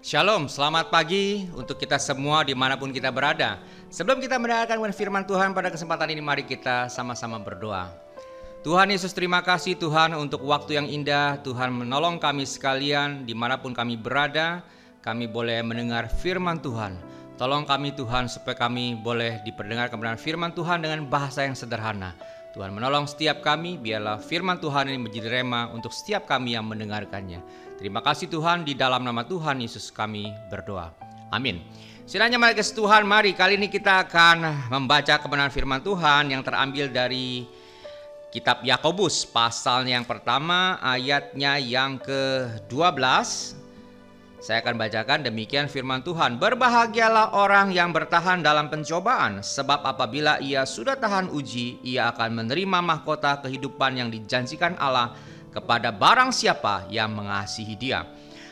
Shalom, selamat pagi untuk kita semua dimanapun kita berada. Sebelum kita mendengarkan firman Tuhan pada kesempatan ini, mari kita sama-sama berdoa. Tuhan Yesus, terima kasih Tuhan untuk waktu yang indah. Tuhan menolong kami sekalian dimanapun kami berada. Kami boleh mendengar firman Tuhan. Tolong kami Tuhan supaya kami boleh diperdengar kebenaran firman Tuhan dengan bahasa yang sederhana. Tuhan menolong setiap kami, biarlah firman Tuhan ini menjadi rema untuk setiap kami yang mendengarkannya. Terima kasih Tuhan, di dalam nama Tuhan Yesus kami berdoa. Amin. Kiranya mari kasih Tuhan, mari kali ini kita akan membaca kebenaran firman Tuhan yang terambil dari kitab Yakobus, pasalnya yang pertama, ayatnya yang ke-12. Saya akan bacakan demikian firman Tuhan. Berbahagialah orang yang bertahan dalam pencobaan, sebab apabila ia sudah tahan uji, ia akan menerima mahkota kehidupan yang dijanjikan Allah kepada barang siapa yang mengasihi Dia.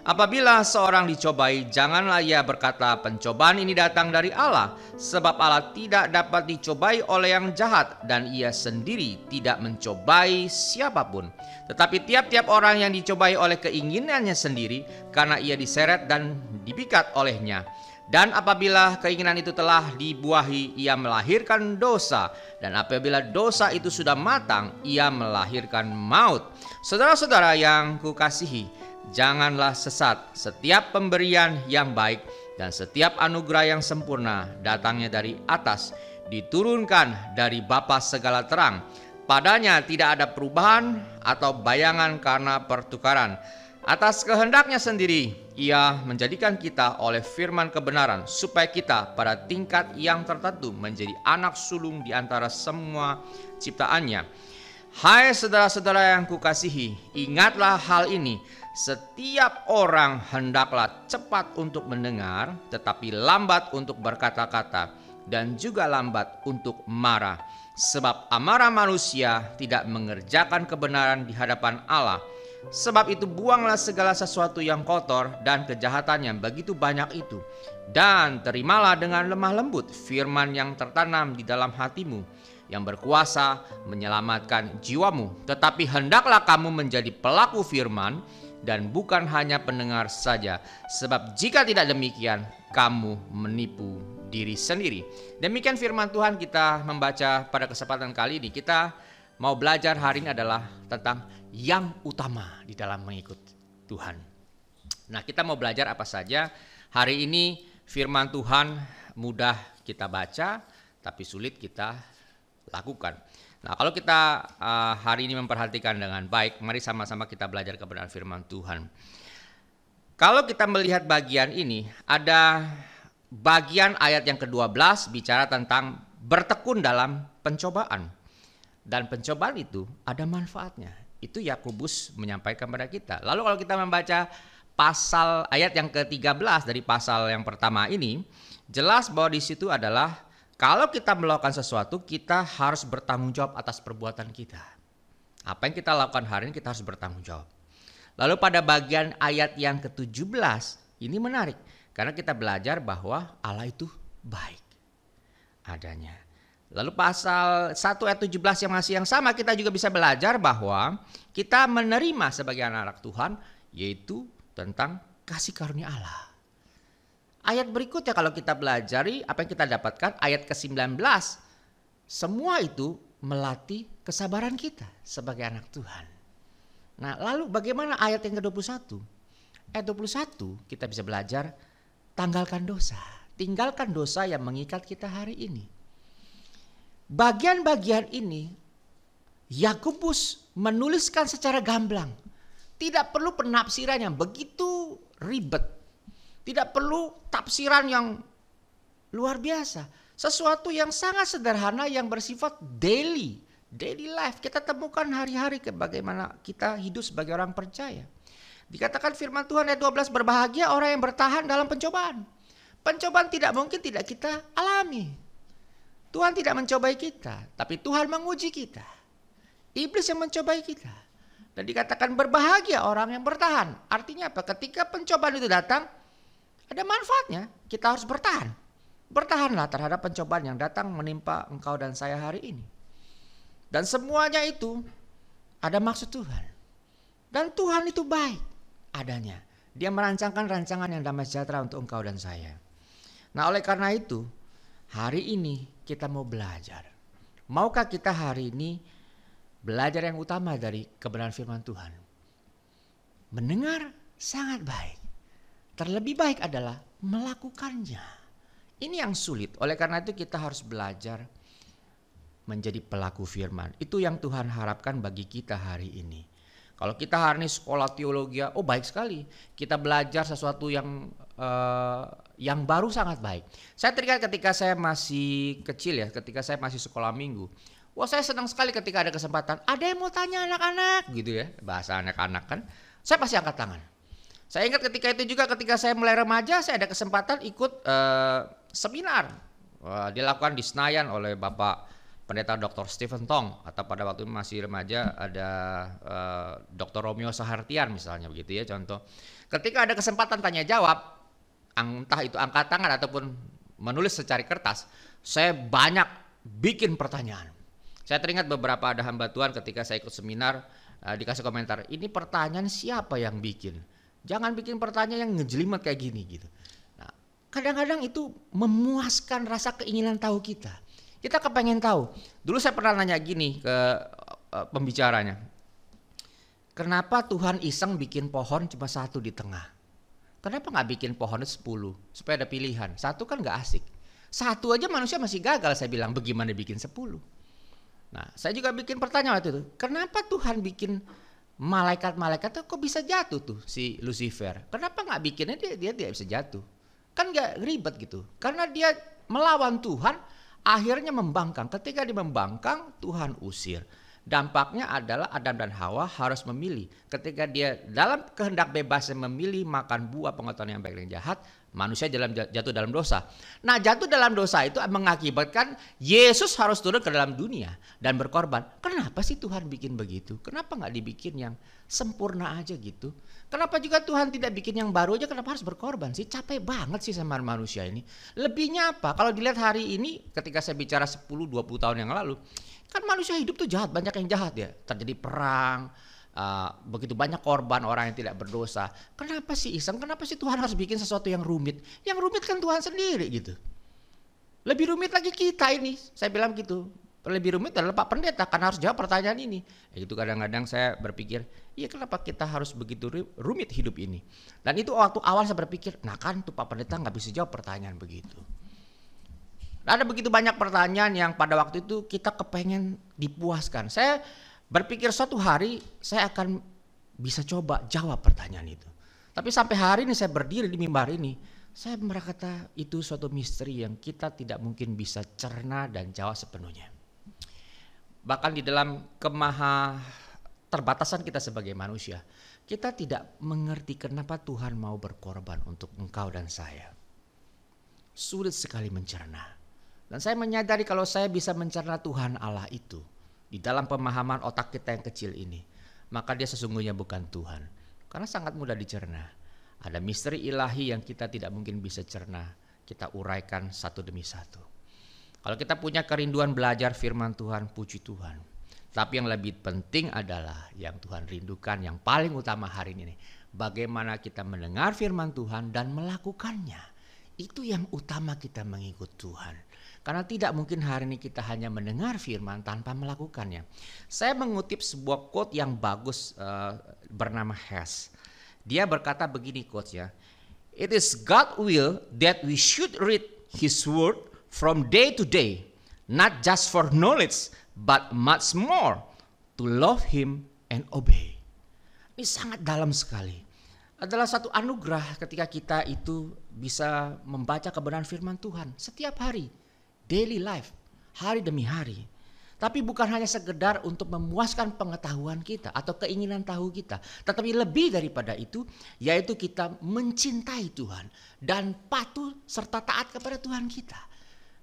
Apabila seorang dicobai, janganlah ia berkata, pencobaan ini datang dari Allah, sebab Allah tidak dapat dicobai oleh yang jahat, dan ia sendiri tidak mencobai siapapun. Tetapi tiap-tiap orang yang dicobai oleh keinginannya sendiri, karena ia diseret dan dipikat olehnya. Dan apabila keinginan itu telah dibuahi, ia melahirkan dosa. Dan apabila dosa itu sudah matang, ia melahirkan maut. Saudara-saudara yang kukasihi, janganlah sesat. Setiap pemberian yang baik dan setiap anugerah yang sempurna datangnya dari atas, diturunkan dari Bapa segala terang. Padanya tidak ada perubahan atau bayangan karena pertukaran. Atas kehendaknya sendiri, ia menjadikan kita oleh firman kebenaran, supaya kita pada tingkat yang tertentu menjadi anak sulung di antara semua ciptaannya. Hai saudara-saudara yang kukasihi, ingatlah hal ini. Setiap orang hendaklah cepat untuk mendengar, tetapi lambat untuk berkata-kata, dan juga lambat untuk marah. Sebab amarah manusia tidak mengerjakan kebenaran di hadapan Allah. Sebab itu buanglah segala sesuatu yang kotor dan kejahatan yang begitu banyak itu, dan terimalah dengan lemah lembut firman yang tertanam di dalam hatimu, yang berkuasa menyelamatkan jiwamu. Tetapi hendaklah kamu menjadi pelaku firman dan bukan hanya pendengar saja, sebab jika tidak demikian, kamu menipu diri sendiri. Demikian firman Tuhan kita membaca pada kesempatan kali ini. Kita mau belajar hari ini adalah tentang yang utama di dalam mengikut Tuhan. Nah, kita mau belajar apa saja? Hari ini firman Tuhan mudah kita baca, tapi sulit kita lakukan. Nah, kalau kita hari ini memperhatikan dengan baik, mari sama-sama kita belajar kebenaran firman Tuhan. Kalau kita melihat bagian ini, ada bagian ayat yang ke-12 bicara tentang bertekun dalam pencobaan. Dan pencobaan itu ada manfaatnya. Itu Yakobus menyampaikan kepada kita. Lalu kalau kita membaca pasal ayat yang ke-13 dari pasal yang pertama ini, jelas bahwa di situ adalah kalau kita melakukan sesuatu, kita harus bertanggung jawab atas perbuatan kita. Apa yang kita lakukan hari ini kita harus bertanggung jawab. Lalu pada bagian ayat yang ke-17, ini menarik. Karena kita belajar bahwa Allah itu baik adanya. Lalu pasal 1 ayat 17 yang masih yang sama, kita juga bisa belajar bahwa kita menerima sebagai anak-anak Tuhan, yaitu tentang kasih karunia Allah. Ayat berikutnya kalau kita belajari apa yang kita dapatkan, ayat ke-19, semua itu melatih kesabaran kita sebagai anak Tuhan. Nah, lalu bagaimana ayat yang ke-21? Ayat 21 kita bisa belajar, tanggalkan dosa. Tinggalkan dosa yang mengikat kita hari ini. Bagian-bagian ini Yakobus menuliskan secara gamblang. Tidak perlu penafsiran yang begitu ribet. Tidak perlu tafsiran yang luar biasa. Sesuatu yang sangat sederhana yang bersifat daily life. Kita temukan hari-hari bagaimana kita hidup sebagai orang percaya. Dikatakan firman Tuhan ayat 12, berbahagia orang yang bertahan dalam pencobaan. Pencobaan tidak mungkin tidak kita alami. Tuhan tidak mencobai kita, tapi Tuhan menguji kita. Iblis yang mencobai kita. Dan dikatakan berbahagia orang yang bertahan. Artinya apa? Ketika pencobaan itu datang, ada manfaatnya. Kita harus bertahan. Bertahanlah terhadap pencobaan yang datang menimpa engkau dan saya hari ini. Dan semuanya itu ada maksud Tuhan. Dan Tuhan itu baik adanya. Dia merancangkan rancangan yang damai sejahtera untuk engkau dan saya. Nah, oleh karena itu, hari ini kita mau belajar. Maukah kita hari ini belajar yang utama dari kebenaran firman Tuhan? Mendengar sangat baik. Terlebih baik adalah melakukannya. Ini yang sulit. Oleh karena itu kita harus belajar menjadi pelaku firman. Itu yang Tuhan harapkan bagi kita hari ini. Kalau kita hari ini sekolah teologi, baik sekali. Kita belajar sesuatu yang baru sangat baik. Saya teringat ketika saya masih kecil ya, ketika saya masih sekolah minggu. Wah, saya senang sekali ketika ada kesempatan. Ada yang mau tanya anak-anak gitu ya, bahasa anak-anak kan. Saya pasti angkat tangan. Saya ingat ketika itu juga ketika saya mulai remaja, saya ada kesempatan ikut seminar. Dilakukan di Senayan oleh Bapak Pendeta Dr. Stephen Tong, atau pada waktu masih remaja ada Dr. Romeo Sahartian misalnya begitu ya contoh. Ketika ada kesempatan tanya jawab, entah itu angkat tangan ataupun menulis secari kertas, saya banyak bikin pertanyaan. Saya teringat beberapa ada hamba Tuhan ketika saya ikut seminar dikasih komentar, ini pertanyaan siapa yang bikin? Jangan bikin pertanyaan yang ngejelimet kayak gini gitu. Nah, kadang-kadang itu memuaskan rasa keinginan tahu kita. Kita kepengen tahu. Dulu saya pernah nanya gini ke pembicaranya. Kenapa Tuhan iseng bikin pohon cuma satu di tengah? Kenapa nggak bikin pohonnya 10 supaya ada pilihan? Satu kan nggak asik. Satu aja manusia masih gagal, saya bilang. Bagaimana bikin 10? Nah, saya juga bikin pertanyaan waktu itu. Kenapa Tuhan bikin malaikat-malaikat kok bisa jatuh tuh si Lucifer? Kenapa nggak bikinnya dia tidak bisa jatuh? Kan nggak ribet gitu. Karena dia melawan Tuhan. Akhirnya membangkang. Ketika dia membangkang, Tuhan usir. Dampaknya adalah Adam dan Hawa harus memilih. Ketika dia dalam kehendak bebasnya memilih makan buah pengetahuan yang baik dan jahat, manusia jatuh dalam dosa. Nah, jatuh dalam dosa itu mengakibatkan Yesus harus turun ke dalam dunia dan berkorban. Kenapa sih Tuhan bikin begitu? Kenapa nggak dibikin yang sempurna aja gitu? Kenapa juga Tuhan tidak bikin yang baru aja? Kenapa harus berkorban sih? Capek banget sih sama manusia ini. Lebihnya apa? Kalau dilihat hari ini ketika saya bicara 10-20 tahun yang lalu, kan manusia hidup tuh jahat, banyak yang jahat ya. Terjadi perang, begitu banyak korban orang yang tidak berdosa. Kenapa sih iseng? Kenapa sih Tuhan harus bikin sesuatu yang rumit? Yang rumit kan Tuhan sendiri gitu. Lebih rumit lagi kita ini. Saya bilang gitu. Lebih rumit adalah Pak Pendeta karena harus jawab pertanyaan ini. Itu kadang-kadang saya berpikir, iya kenapa kita harus begitu rumit hidup ini? Dan itu waktu awal saya berpikir, nah kan tuh Pak Pendeta nggak bisa jawab pertanyaan begitu. Ada begitu banyak pertanyaan yang pada waktu itu kita kepengen dipuaskan. Saya berpikir suatu hari saya akan bisa coba jawab pertanyaan itu. Tapi sampai hari ini saya berdiri di mimbar ini, saya berkata itu suatu misteri yang kita tidak mungkin bisa cerna dan jawab sepenuhnya. Bahkan di dalam terbatasan kita sebagai manusia, kita tidak mengerti kenapa Tuhan mau berkorban untuk engkau dan saya. Sulit sekali mencerna. Dan saya menyadari kalau saya bisa mencerna Tuhan Allah itu di dalam pemahaman otak kita yang kecil ini, maka dia sesungguhnya bukan Tuhan. Karena sangat mudah dicerna. Ada misteri ilahi yang kita tidak mungkin bisa cerna. Kita uraikan satu demi satu. Kalau kita punya kerinduan belajar firman Tuhan, puji Tuhan. Tapi yang lebih penting adalah yang Tuhan rindukan, yang paling utama hari ini. Bagaimana kita mendengar firman Tuhan dan melakukannya. Itu yang utama kita mengikut Tuhan. Karena tidak mungkin hari ini kita hanya mendengar firman tanpa melakukannya. Saya mengutip sebuah quote yang bagus bernama Hess. Dia berkata begini quote-nya. It is God's will that we should read His word from day to day, not just for knowledge, but much more to love Him and obey. Ini sangat dalam sekali. Adalah satu anugerah ketika kita itu bisa membaca kebenaran firman Tuhan setiap hari, daily life, hari demi hari. Tapi bukan hanya sekedar untuk memuaskan pengetahuan kita atau keinginan tahu kita, tetapi lebih daripada itu, yaitu kita mencintai Tuhan dan patuh serta taat kepada Tuhan kita.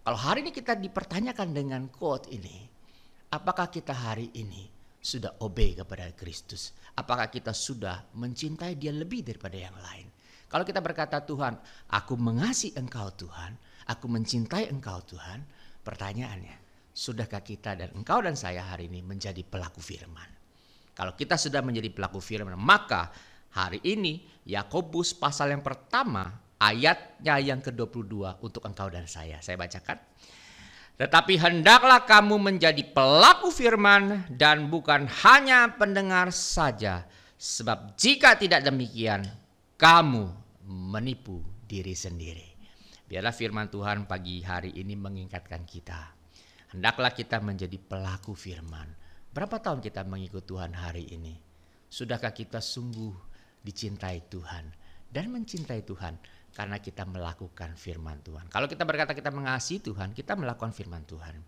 Kalau hari ini kita dipertanyakan dengan quote ini, apakah kita hari ini sudah obey kepada Kristus? Apakah kita sudah mencintai Dia lebih daripada yang lain? Kalau kita berkata, Tuhan, aku mengasihi Engkau Tuhan, aku mencintai Engkau Tuhan, pertanyaannya, sudahkah kita dan engkau dan saya hari ini menjadi pelaku firman? Kalau kita sudah menjadi pelaku firman, maka Hari ini Yakobus pasal yang pertama ayatnya yang ke-22 untuk engkau dan saya. Saya bacakan. Tetapi hendaklah kamu menjadi pelaku firman dan bukan hanya pendengar saja. Sebab jika tidak demikian, kamu menipu diri sendiri. Biarlah firman Tuhan pagi hari ini mengingatkan kita. Hendaklah kita menjadi pelaku firman. Berapa tahun kita mengikut Tuhan hari ini? Sudahkah kita sungguh dicintai Tuhan dan mencintai Tuhan karena kita melakukan firman Tuhan? Kalau kita berkata kita mengasihi Tuhan, kita melakukan firman Tuhan.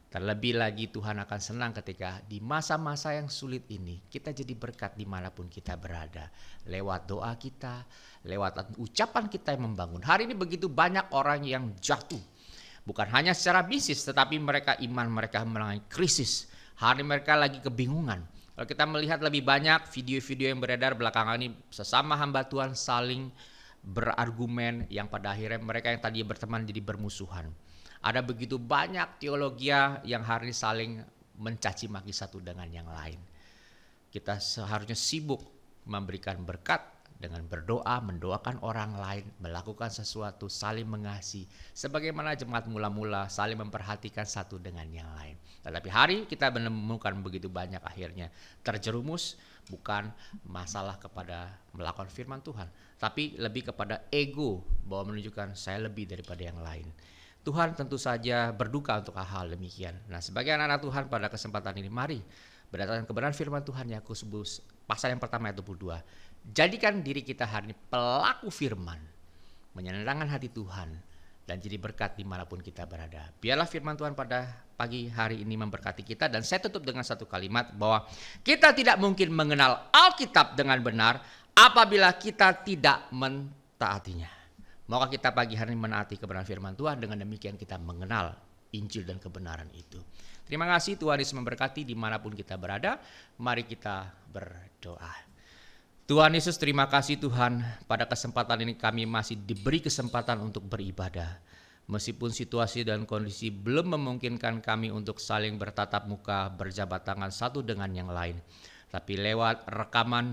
Terlebih lagi Tuhan akan senang ketika di masa-masa yang sulit ini kita jadi berkat dimanapun kita berada. Lewat doa kita, lewat ucapan kita yang membangun. Hari ini begitu banyak orang yang jatuh. Bukan hanya secara bisnis, tetapi iman mereka mengalami krisis. Hari mereka lagi kebingungan. Kalau kita melihat lebih banyak video-video yang beredar belakangan ini, sesama hamba Tuhan saling berargumen yang pada akhirnya mereka yang tadi berteman jadi bermusuhan. Ada begitu banyak teologi yang hari ini saling mencaci maki satu dengan yang lain. Kita seharusnya sibuk memberikan berkat dengan berdoa, mendoakan orang lain, melakukan sesuatu, saling mengasihi. Sebagaimana jemaat mula-mula saling memperhatikan satu dengan yang lain. Tetapi hari kita menemukan begitu banyak akhirnya terjerumus bukan masalah kepada melakukan firman Tuhan, tapi lebih kepada ego bahwa menunjukkan saya lebih daripada yang lain. Tuhan tentu saja berduka untuk hal-hal demikian. Nah, sebagai anak-anak Tuhan pada kesempatan ini, mari berdasarkan kebenaran firman Tuhan Yakobus pasal yang pertama ayat 22. Jadikan diri kita hari ini pelaku firman, menyenangkan hati Tuhan, dan jadi berkat dimanapun kita berada. Biarlah firman Tuhan pada pagi hari ini memberkati kita. Dan saya tutup dengan satu kalimat bahwa kita tidak mungkin mengenal Alkitab dengan benar apabila kita tidak mentaatinya. Maukah kita pagi hari ini menaati kebenaran firman Tuhan, dengan demikian kita mengenal Injil dan kebenaran itu. Terima kasih, Tuhan Yesus memberkati dimanapun kita berada. Mari kita berdoa. Tuhan Yesus, terima kasih Tuhan, pada kesempatan ini kami masih diberi kesempatan untuk beribadah. Meskipun situasi dan kondisi belum memungkinkan kami untuk saling bertatap muka, berjabat tangan satu dengan yang lain. Tapi lewat rekaman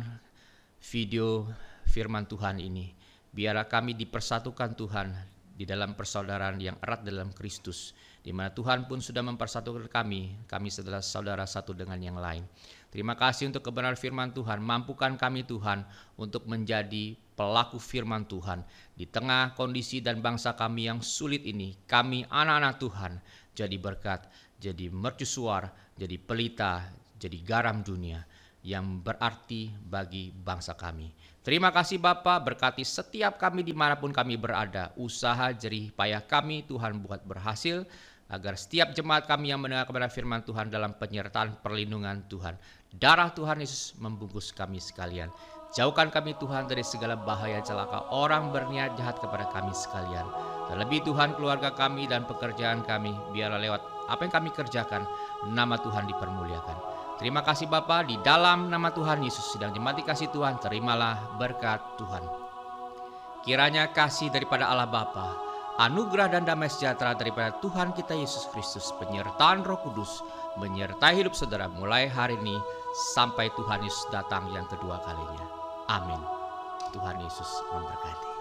video firman Tuhan ini, biarlah kami dipersatukan Tuhan di dalam persaudaraan yang erat dalam Kristus, di mana Tuhan pun sudah mempersatukan kami adalah saudara satu dengan yang lain. Terima kasih untuk kebenaran firman Tuhan. Mampukan kami Tuhan untuk menjadi pelaku firman Tuhan di tengah kondisi dan bangsa kami yang sulit ini. Kami anak-anak Tuhan jadi berkat, jadi mercusuar, jadi pelita, jadi garam dunia yang berarti bagi bangsa kami. Terima kasih Bapa, berkati setiap kami dimanapun kami berada. Usaha jerih payah kami Tuhan buat berhasil, agar setiap jemaat kami yang mendengar kebenaran firman Tuhan dalam penyertaan perlindungan Tuhan. Darah Tuhan Yesus membungkus kami sekalian. Jauhkan kami Tuhan dari segala bahaya celaka orang berniat jahat kepada kami sekalian. Terlebih Tuhan keluarga kami dan pekerjaan kami, biarlah lewat apa yang kami kerjakan, nama Tuhan dipermuliakan. Terima kasih Bapa, di dalam nama Tuhan Yesus sedang jemaat dikasih Tuhan, terimalah berkat Tuhan. Kiranya kasih daripada Allah Bapa, anugerah dan damai sejahtera daripada Tuhan kita Yesus Kristus, penyertaan Roh Kudus menyertai hidup saudara mulai hari ini sampai Tuhan Yesus datang yang kedua kalinya. Amin. Tuhan Yesus memberkati.